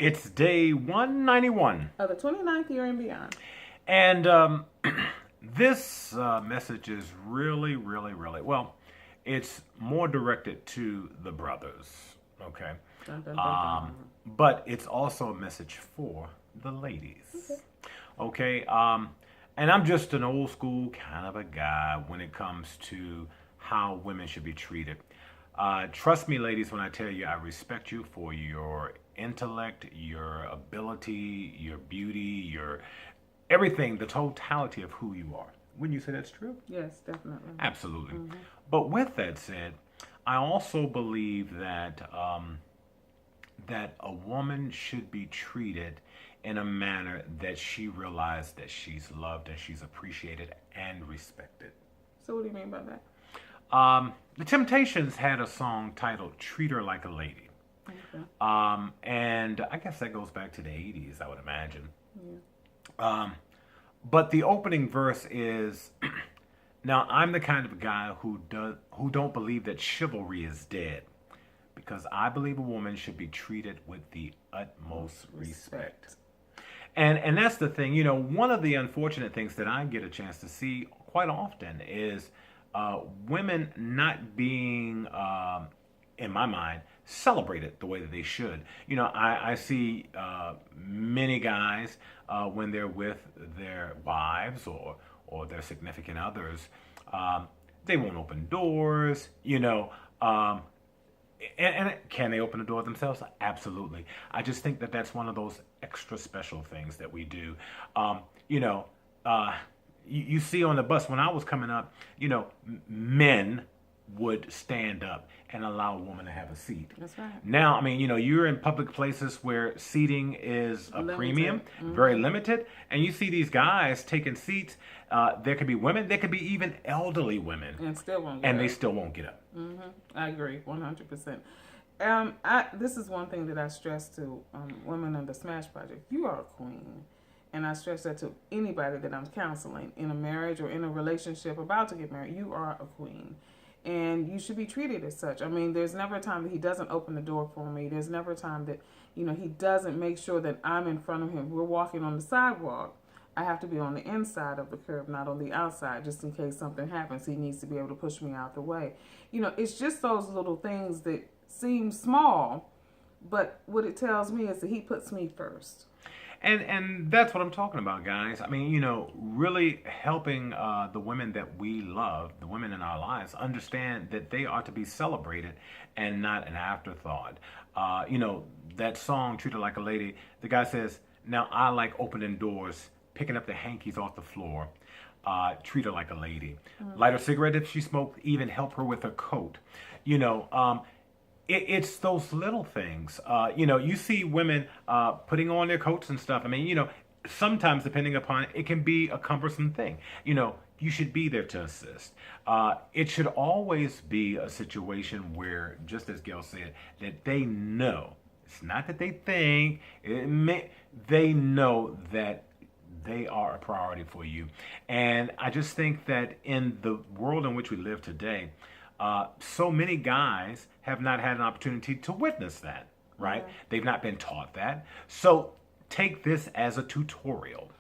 It's day 191. of the 29th year and beyond. And this message is well, it's more directed to the brothers, okay? Dun, dun, dun, dun. But it's also a message for the ladies, okay? And I'm just an old school kind of a guy when it comes to how women should be treated. Trust me, ladies, when I tell you I respect you for your intellect, your ability, your beauty, your everything, the totality of who you are. Wouldn't you say that's true? Yes, definitely. Absolutely. But with that said, I also believe that that a woman should be treated in a manner that she realizes that she's loved and she's appreciated and respected. So what do you mean by that? The Temptations had a song titled "Treat Her Like a Lady," Okay. and I guess that goes back to the '80s, I would imagine. Yeah. But the opening verse is, "Now I'm the kind of guy who don't believe that chivalry is dead, because I believe a woman should be treated with the utmost respect." And that's the thing. One of the unfortunate things that I get a chance to see quite often is women not being, in my mind, celebrated the way that they should. I see many guys when they're with their wives or their significant others, they won't open doors. And can they open the door themselves? Absolutely. I just think that that's one of those extra special things that we do. You know, you see on the bus when I was coming up, men would stand up and allow a woman to have a seat. That's right. Now, I mean, you're in public places where seating is a Limited. premium, very limited, and you see these guys taking seats. There could be women, there could be even elderly women, And still won't get and up. they still won't get up. I agree, 100%. This is one thing that I stress to women in the Smash Project. You are a queen. And I stress that to anybody that I'm counseling in a marriage or in a relationship about to get married. You are a queen. And you should be treated as such. I mean, there's never a time that he doesn't open the door for me. There's never a time that, he doesn't make sure that I'm in front of him. We're walking on the sidewalk. I have to be on the inside of the curb, not on the outside, just in case something happens. He needs to be able to push me out the way. It's just those little things that seem small, but what it tells me is that he puts me first. And that's what I'm talking about, guys. I mean, really helping the women that we love, the women in our lives, understand that they are to be celebrated and not an afterthought. That song, "Treat Her Like a Lady," the guy says, "Now I like opening doors, picking up the hankies off the floor. Treat her like a lady. Light her cigarette if she smoked, even help her with her coat." It's those little things. You see women putting on their coats and stuff. I mean, sometimes depending upon it can be a cumbersome thing. You should be there to assist. It should always be a situation where, just as Gail said, that they know. It's not that they think. They know that they are a priority for you. And I just think that in the world in which we live today, so many guys have not had an opportunity to witness that, right? They've not been taught that. So take this as a tutorial.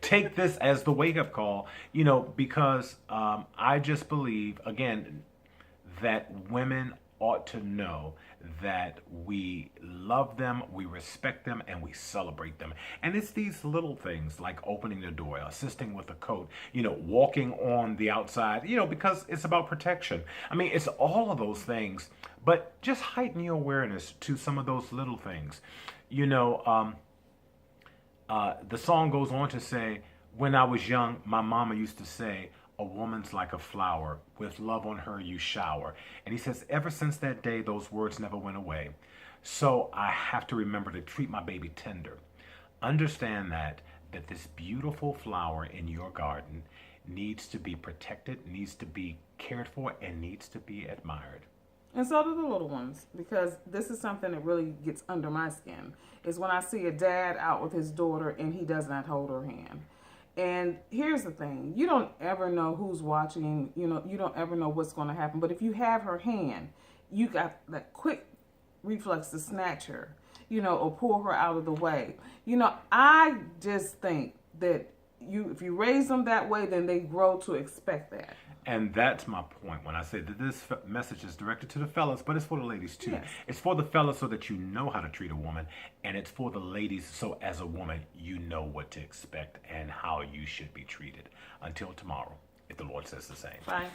Take this as the wake-up call, because I just believe, again, that women ought to know that we love them, we respect them, and we celebrate them. And it's these little things like opening the door, assisting with a coat, walking on the outside, because it's about protection. I mean, it's all of those things, but just heighten your awareness to some of those little things. The song goes on to say, "When I was young, my mama used to say, a woman's like a flower, with love on her you shower." And he says, ever since that day, those words never went away. So I have to remember to treat my baby tender. Understand that this beautiful flower in your garden needs to be protected, needs to be cared for, and needs to be admired. And so do the little ones, because this is something that really gets under my skin, is when I see a dad out with his daughter and he does not hold her hand. And here's the thing, you don't ever know who's watching, you don't ever know what's going to happen. But if you have her hand, you got that quick reflex to snatch her. or pull her out of the way. I just think that if you raise them that way, then they grow to expect that. And that's my point when I say that this message is directed to the fellas, but it's for the ladies too. Yes. It's for the fellas so that you know how to treat a woman, and it's for the ladies so as a woman you know what to expect and how you should be treated. Until tomorrow, if the Lord says the same. Bye.